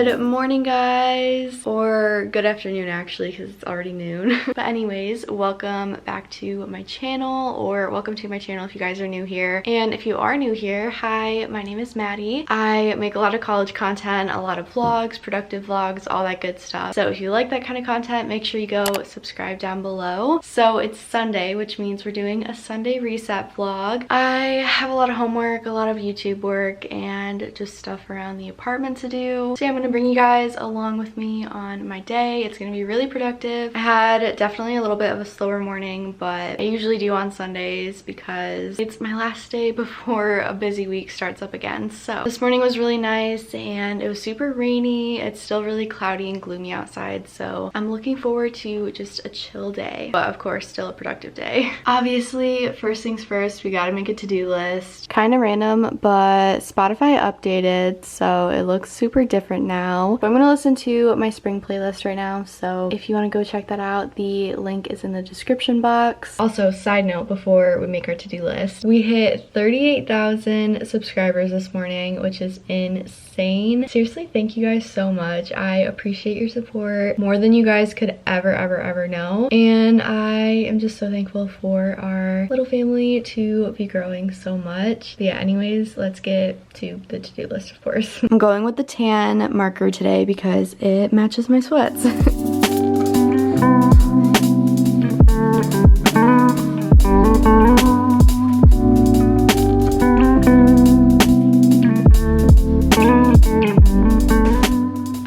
Good morning, guys, or good afternoon actually, because it's already noon. But anyways, welcome back to my channel, or welcome to my channel if you guys are new here. And if you are new here, hi, my name is Maddie. I make a lot of college content, a lot of vlogs, productive vlogs, all that good stuff. So if you like that kind of content, make sure you go subscribe down below. So it's Sunday, which means we're doing a Sunday reset vlog. I have a lot of homework, a lot of YouTube work, and just stuff around the apartment to do. So yeah, I'm gonna bring you guys along with me on my day. It's gonna be really productive. I had definitely a little bit of a slower morning, but I usually do on Sundays because it's my last day before a busy week starts up again. So this morning was really nice and it was super rainy. It's still really cloudy and gloomy outside, so I'm looking forward to just a chill day, but of course still a productive day. Obviously, first things first, we gotta make a to-do list. Kind of random, but Spotify updated, so it looks super different now. So I'm gonna listen to my spring playlist right now, so if you want to go check that out, the link is in the description box. Also, side note before we make our to-do list, we hit 38,000 subscribers this morning, which is insane. Seriously, thank you guys so much. I appreciate your support more than you guys could ever know, and I am just so thankful for our little family to be growing so much. But yeah, anyways, let's get to the to-do list, of course. I'm going with the tan marker today because it matches my sweats.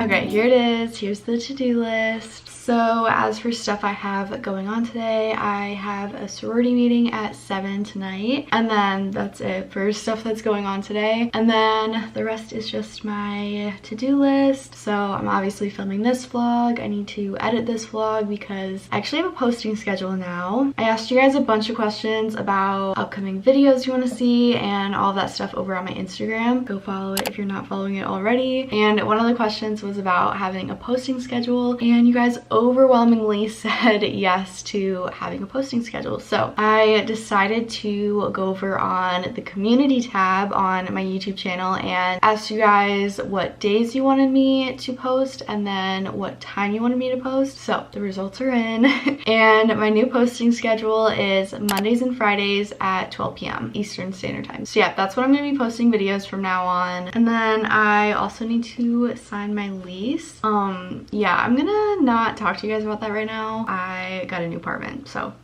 Okay, here it is. Here's the to-do list. So as for stuff I have going on today, I have a sorority meeting at 7 tonight, and then that's it for stuff that's going on today. And then the rest is just my to-do list. So I'm obviously filming this vlog. I need to edit this vlog because I actually have a posting schedule now. I asked you guys a bunch of questions about upcoming videos you want to see and all that stuff over on my Instagram. Go follow it if you're not following it already. And one of the questions was about having a posting schedule, and you guys overwhelmingly said yes to having a posting schedule. So I decided to go over on the community tab on my YouTube channel and ask you guys what days you wanted me to post and then what time you wanted me to post. So the results are in and my new posting schedule is Mondays and Fridays at 12 p.m. Eastern Standard Time. So yeah, that's what I'm going to be posting videos from now on. And then I also need to sign my lease. Yeah, I'm gonna not talk to you guys about that right now. I got a new apartment, so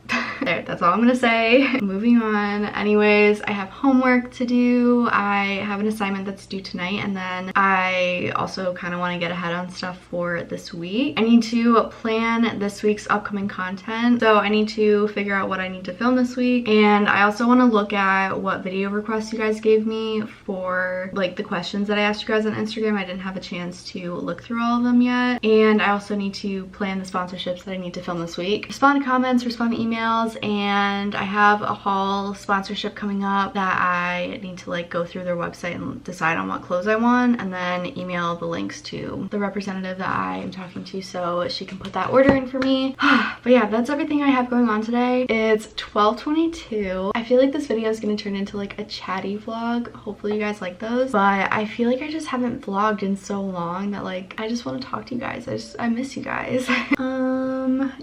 there, that's all I'm gonna say. Moving on. Anyways, I have homework to do. I have an assignment that's due tonight, and then I also kind of want to get ahead on stuff for this week. I need to plan this week's upcoming content, so I need to figure out what I need to film this week, and I also want to look at what video requests you guys gave me for like the questions that I asked you guys on Instagram. I didn't have a chance to look through all of them yet, and I also need to plan the sponsorships that I need to film this week. Respond to comments, respond to emails, and I have a haul sponsorship coming up that I need to like go through their website and decide on what clothes I want, and then email the links to the representative that I am talking to so she can put that order in for me. But yeah, that's everything I have going on today. It's 12:22. I feel like this video is going to turn into like a chatty vlog. Hopefully you guys like those, but I feel like I just haven't vlogged in so long that like I just want to talk to you guys. I miss you guys.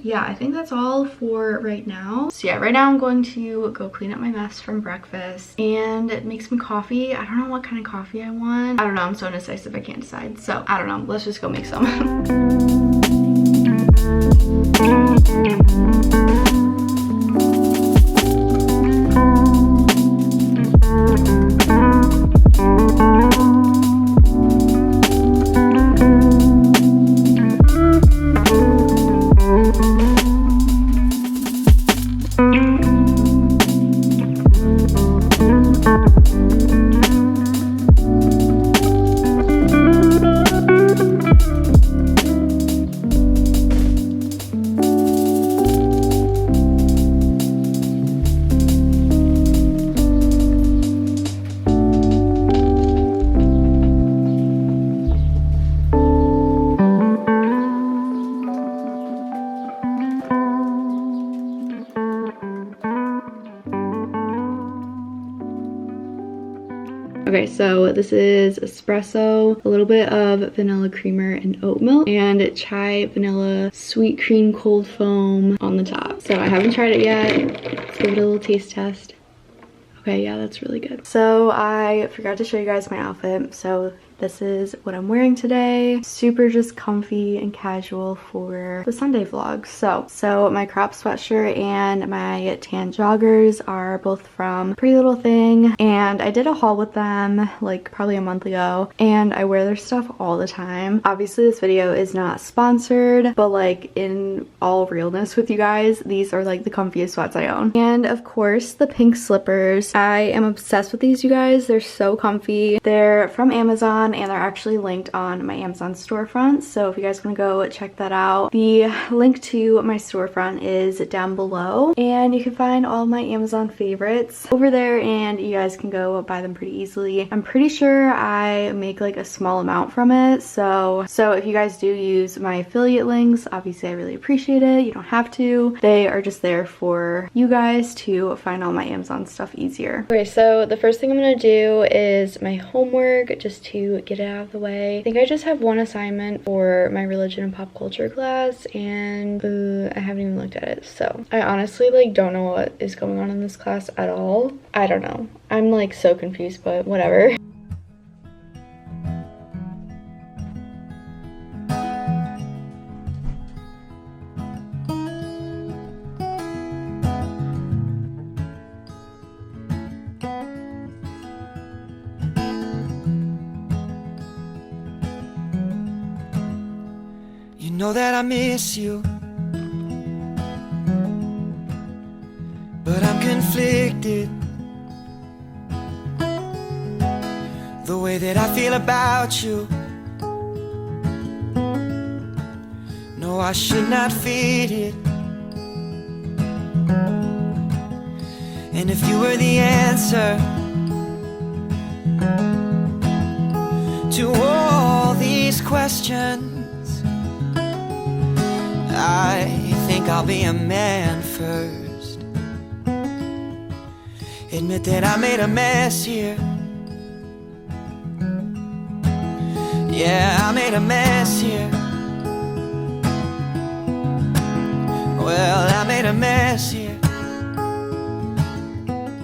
Yeah, I think that's all for right now. So yeah, right now I'm going to go clean up my mess from breakfast and make some coffee. I don't know what kind of coffee I want. I don't know, I'm so indecisive, I can't decide. So I don't know, let's just go make some. Okay, so this is espresso, a little bit of vanilla creamer and oat milk, and chai vanilla sweet cream cold foam on the top. So I haven't tried it yet. Let's give it a little taste test. Okay, yeah, that's really good. So I forgot to show you guys my outfit. So this is what I'm wearing today. Super just comfy and casual for the Sunday vlog. So my crop sweatshirt and my tan joggers are both from Pretty Little Thing, and I did a haul with them like probably a month ago, and I wear their stuff all the time. Obviously this video is not sponsored, but like in all realness with you guys, these are like the comfiest sweats I own. And of course the pink slippers. I am obsessed with these, you guys. They're so comfy. They're from Amazon, and they're actually linked on my Amazon storefront, so if you guys want to go check that out, the link to my storefront is down below, and you can find all my Amazon favorites over there, and you guys can go buy them pretty easily. I'm pretty sure I make like a small amount from it, so if you guys do use my affiliate links, obviously I really appreciate it. You don't have to. They are just there for you guys to find all my Amazon stuff easier. Okay, so the first thing I'm gonna do is my homework, just to get it out of the way. I think I just have one assignment for my religion and pop culture class, and I haven't even looked at it. So I honestly like don't know what is going on in this class at all. I don't know. I'm like so confused, but whatever. Know that I miss you, but I'm conflicted. The way that I feel about you, no, I should not feel it. And if you were the answer to all these questions, I think I'll be a man first. Admit that I made a mess here. Yeah, I made a mess here. Well, I made a mess here.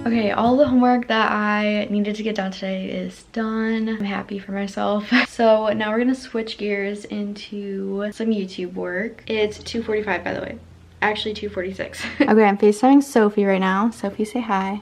Okay, all the homework that I needed to get done today is done. I'm happy for myself. So now we're gonna switch gears into some YouTube work. It's 2:45, by the way. Actually 2:46. Okay, I'm FaceTiming Sophie right now. Sophie, say hi.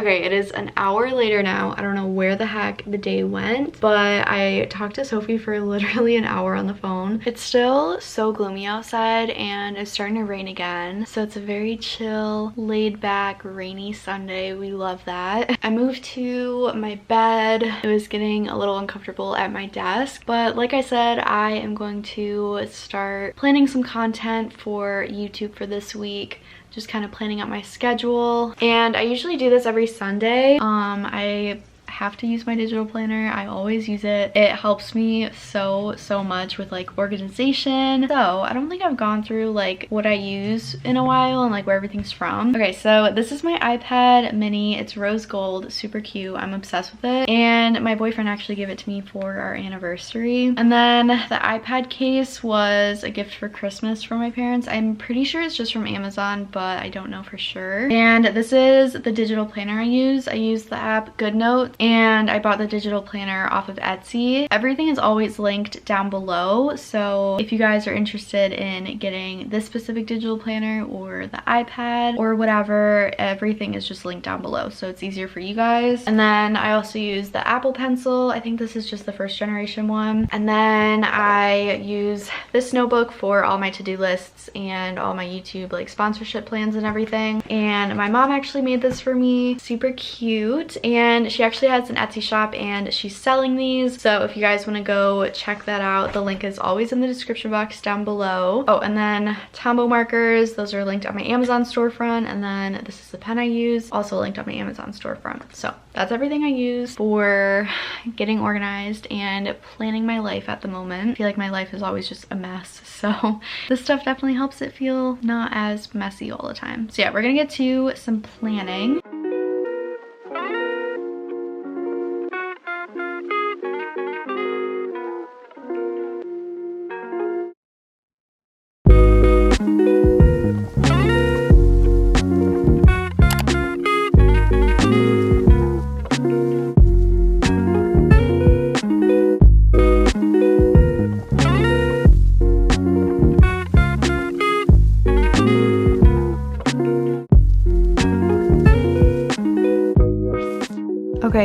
Okay, it is an hour later now. I don't know where the heck the day went, but I talked to Sophie for literally an hour on the phone. It's still so gloomy outside, and it's starting to rain again, so it's a very chill, laid back, rainy Sunday. We love that. I moved to my bed. It was getting a little uncomfortable at my desk, but like I said, I am going to start planning some content for YouTube for this week. Just kind of planning out my schedule, and I usually do this every Sunday. I have to use my digital planner. I always use it. It helps me so much with like organization. So I don't think I've gone through like what I use in a while and like where everything's from. Okay, so this is my iPad mini. It's rose gold, super cute. I'm obsessed with it, and my boyfriend actually gave it to me for our anniversary. And then the iPad case was a gift for Christmas from my parents. I'm pretty sure it's just from Amazon, but I don't know for sure. And this is the digital planner I use. I use the app GoodNotes, and I bought the digital planner off of Etsy. Everything is always linked down below, so if you guys are interested in getting this specific digital planner or the iPad or whatever, everything is just linked down below, so it's easier for you guys. And then I also use the Apple Pencil. I think this is just the first generation one. And then I use this notebook for all my to-do lists and all my YouTube like sponsorship plans and everything. And my mom actually made this for me. Super cute. And she actually has an Etsy shop and she's selling these, so if you guys want to go check that out, the link is always in the description box down below. Oh, and then Tombow markers, those are linked on my Amazon storefront, and then this is the pen I use, also linked on my Amazon storefront. So that's everything I use for getting organized and planning my life at the moment. I feel like my life is always just a mess, so this stuff definitely helps it feel not as messy all the time. So yeah, we're gonna get to some planning.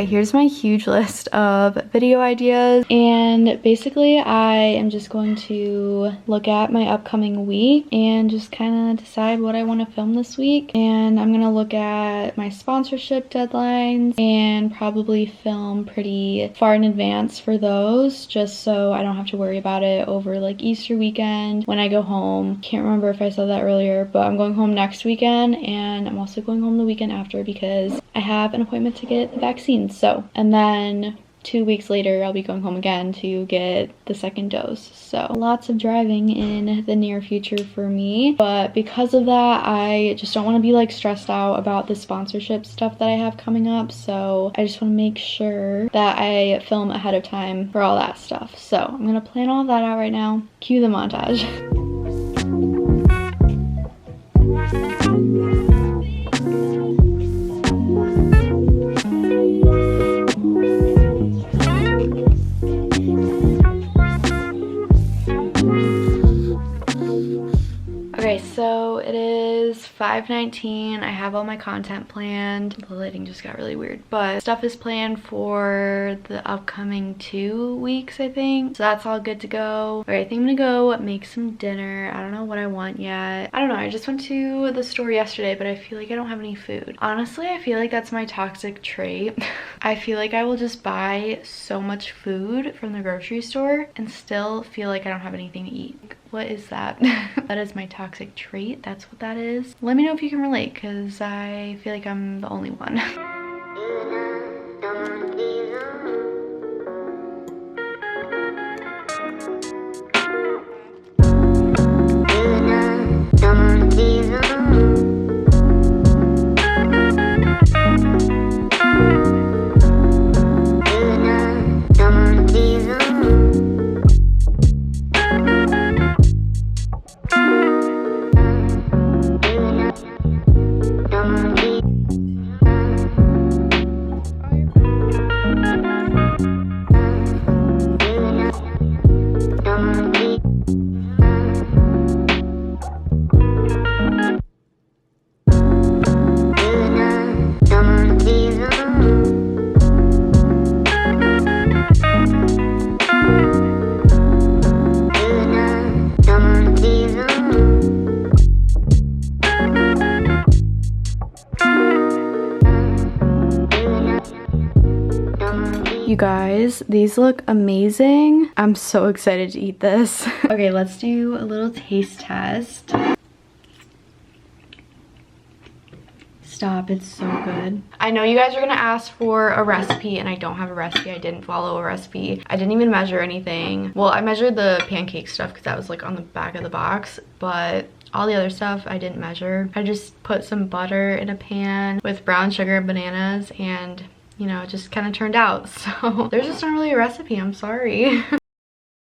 Okay, here's my huge list of video ideas, and basically I am just going to look at my upcoming week and just kind of decide what I want to film this week. And I'm gonna look at my sponsorship deadlines and probably film pretty far in advance for those, just so I don't have to worry about it over like Easter weekend when I go home. Can't remember if I said that earlier, but I'm going home next weekend, and I'm also going home the weekend after because I have an appointment to get the vaccine. So, and then 2 weeks later I'll be going home again to get the second dose. So lots of driving in the near future for me, but because of that I just don't want to be like stressed out about the sponsorship stuff that I have coming up. So I just want to make sure that I film ahead of time for all that stuff. So I'm gonna plan all that out right now. Cue the montage. Okay, so it is 5:19. I have all my content planned. The lighting just got really weird, but stuff is planned for the upcoming 2 weeks, I think. So that's all good to go. Okay, I think I'm gonna go make some dinner. I don't know what I want yet. I don't know, I just went to the store yesterday, but I feel like I don't have any food. Honestly, I feel like that's my toxic trait. I feel like I will just buy so much food from the grocery store and still feel like I don't have anything to eat. What is that? That is my toxic trait. That's what that is. Let me know if you can relate, because I feel like I'm the only one. You guys, these look amazing. I'm so excited to eat this. Okay, let's do a little taste test. Stop, it's so good. I know you guys are gonna ask for a recipe, and I don't have a recipe. I didn't follow a recipe. I didn't even measure anything. Well, I measured the pancake stuff because that was like on the back of the box, but all the other stuff I didn't measure. I just put some butter in a pan with brown sugar and bananas, and you know, it just kind of turned out. So there's just not really a recipe, I'm sorry.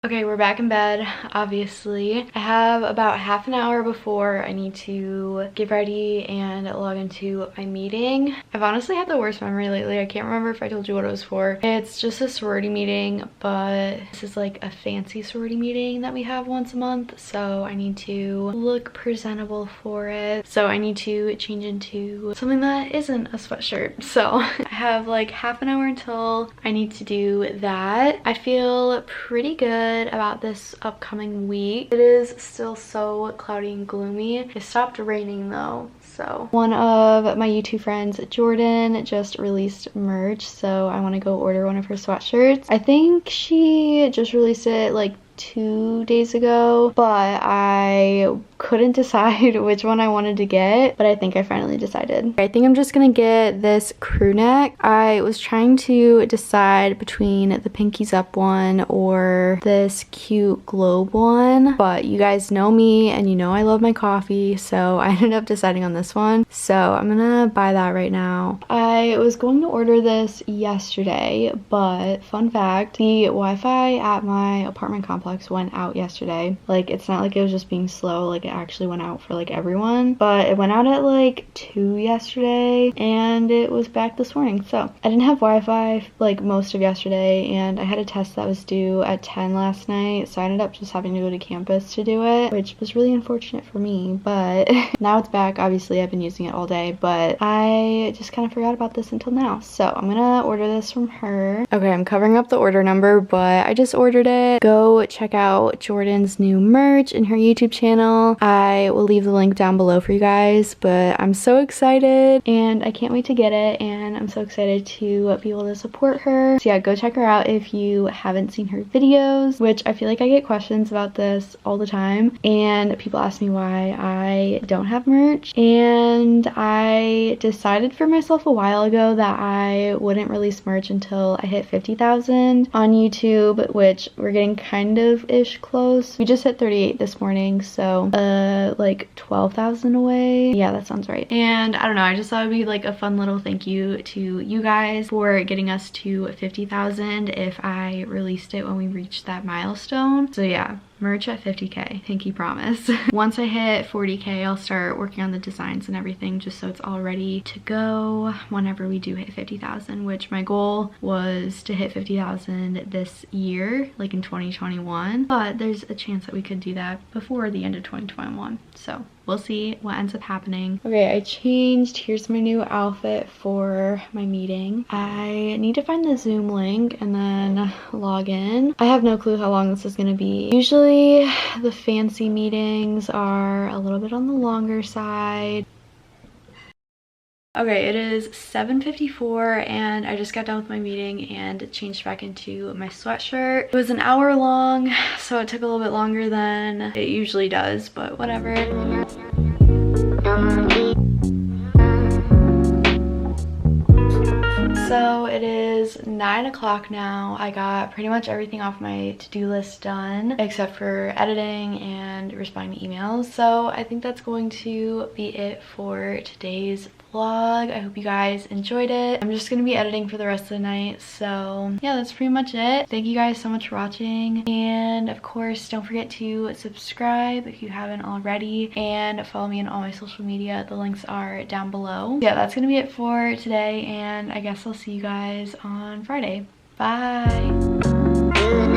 Okay, we're back in bed, obviously. I have about half an hour before I need to get ready and log into my meeting. I've honestly had the worst memory lately. I can't remember if I told you what it was for. It's just a sorority meeting, but this is like a fancy sorority meeting that we have once a month, so I need to look presentable for it. So I need to change into something that isn't a sweatshirt. So I have like half an hour until I need to do that. I feel pretty good about this upcoming week. It is still so cloudy and gloomy. It stopped raining though. So one of my YouTube friends, Jordan, just released merch, so I want to go order one of her sweatshirts. I think she just released it like 2 days ago, but I couldn't decide which one I wanted to get, but I think I finally decided. I think I'm just gonna get this crew neck. I was trying to decide between the pinkies up one or this cute globe one, but you guys know me and you know I love my coffee, so I ended up deciding on this one. So I'm gonna buy that right now. I was going to order this yesterday, but fun fact, the Wi-Fi at my apartment complex complex went out yesterday. Like, it's not like it was just being slow, like it actually went out for like everyone, but it went out at like 2 yesterday and it was back this morning. So I didn't have Wi-Fi like most of yesterday, and I had a test that was due at 10 last night, so I ended up just having to go to campus to do it, which was really unfortunate for me, but now it's back. Obviously I've been using it all day, but I just kind of forgot about this until now. So I'm gonna order this from her. Okay, I'm covering up the order number, but I just ordered it. Go check out Jordan's new merch in her YouTube channel. I will leave the link down below for you guys, but I'm so excited and I can't wait to get it, and I'm so excited to be able to support her. So yeah, go check her out if you haven't seen her videos, which I feel like I get questions about this all the time, and people ask me why I don't have merch, and I decided for myself a while ago that I wouldn't release merch until I hit 50,000 on YouTube, which we're getting kind of ish close. We just hit 38 this morning, so like 12,000 away. Yeah, that sounds right. And I don't know, I just thought it'd be like a fun little thank you to you guys for getting us to 50,000 if I released it when we reached that milestone. So yeah, merch at 50k, pinky promise. Once I hit 40k, I'll start working on the designs and everything, just so it's all ready to go whenever we do hit 50,000, which my goal was to hit 50,000 this year, like in 2021, but there's a chance that we could do that before the end of 2021, so we'll see what ends up happening. Okay, I changed. Here's my new outfit for my meeting. I need to find the Zoom link and then log in. I have no clue how long this is gonna be. Usually the fancy meetings are a little bit on the longer side. Okay, it is 7:54 and I just got done with my meeting and changed back into my sweatshirt. It was an hour long, so it took a little bit longer than it usually does, but whatever. So it is 9 o'clock now. I got pretty much everything off my to-do list done except for editing and responding to emails. So I think that's going to be it for today's vlog. I hope you guys enjoyed it. I'm just gonna be editing for the rest of the night, so yeah, that's pretty much it. Thank you guys so much for watching, and of course don't forget to subscribe if you haven't already, and follow me on all my social media. The links are down below. Yeah, that's gonna be it for today, and I guess I'll see you guys on Friday. Bye.